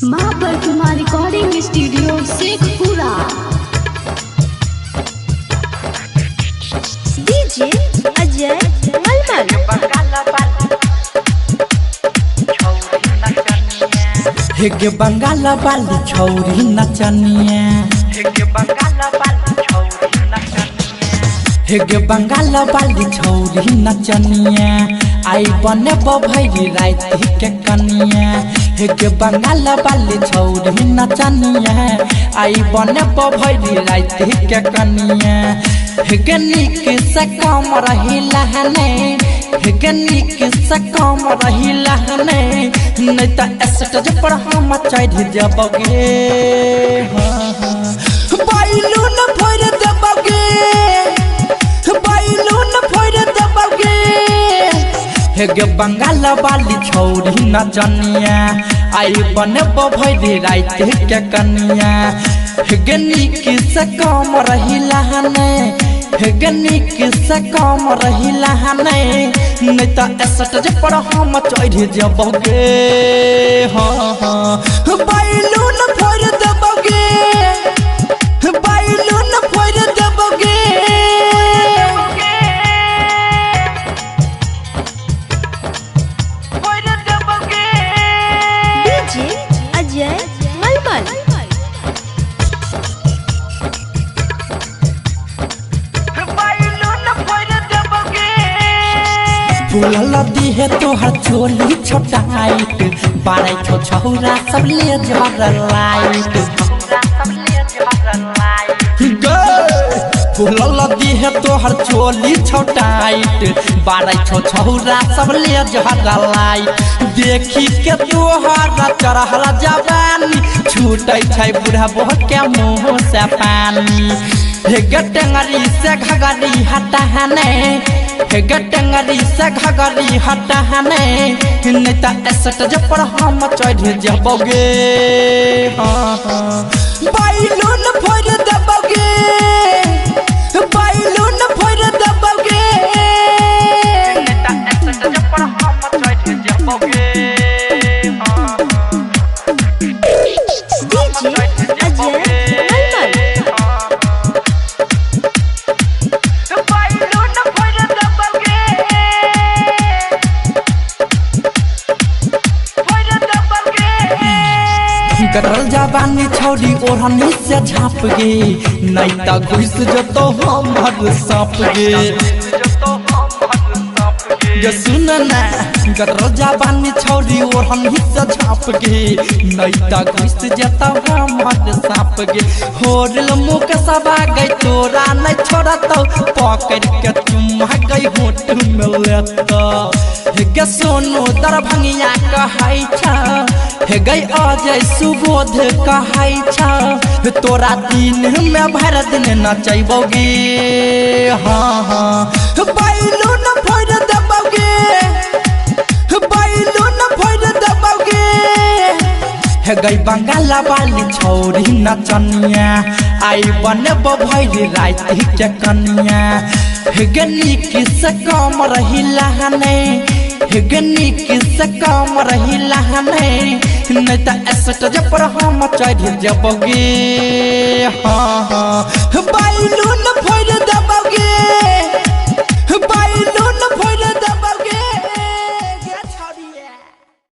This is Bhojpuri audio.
माँ Pratima recording studio Sheikhpura. DJ Ajay Malmal. हेगे बंगाल वाली छौरी नचनिया, हेगे बंगाल वाली छौरी नचनिया, आई बने भैरी रात के कनिया। हेगे बंगाल वाली छौरी नचनिया, आई बने भैरी रात के कनिया। हेगे निक से कम रही लहने, हेगे निक से कम रही लहने, नहीं तो स्टेज पर हम चढ़ जबगे। बैलून फोड़ देबगे, बैलून फोड़ देबगे। हेगे बंगाल वाली छौरी नचनिया, आई बने भैरी रात के कनिया। हेगे निक से कम रही लहने, हेगे निक से कम रही लहने, नहीं तो स्टेज पर हम चढ़ जबगे। बैलून फोड़ देबगे, बैलून फोड़ देबगे। डीजे अजय मलमल। फूल दी है तोहर चोली छोटाइट, बारह छो छौरा सब ले जर लाइट। फूल दी है तोहर चोली छोटाइट, बारह छो छौरा सब ले जर लाइट। देखी के तोहर चढ़ल जवानी, छूटे छै बूढ़ा बहुत के मुँह से पानी। हेगे टेंगरी से घगरी हटाने, हेगे टेंगरी से घगरी हटाने, नहीं तो स्टेज पर हम चढ़ जबगे। बैलून फोड़ देबगे, बैलून फोड़ देबगे। स्टेज पर हम चढ़ जबगे। डीजे अजय मलमल। कटल जवानी छौरी ओढ़नी से झाँप गे, नहीं तो घुस जतो हमर साप गे। ये सुन ना, कटल जवानी छौरी ओढ़नी से झाँप गे, नहीं तो घुस जतो हमर साप गे। होरल मुख सबा गई तोरा नहीं छोड़तो, पकड़ के तुम गई होठ में लेतो। हेगे सोनू दरभंगिया कहै छ, हेगे अजय सुबोध कहै छ, तोरा दिन में भर दिन नचैबोगे। बैलून फोड़ देबोगे, बैलून फोड़ देबोगे। हेगे बंगाल वाली छौरी नचनिया, आई बने भैरी रात के कनिया। हेगे निक से कम रही लहने, हेगे निक से कम रही लहने, नहीं तो स्टेज पर हम चढ़ जबगे। बैलून फोड़ देबगे।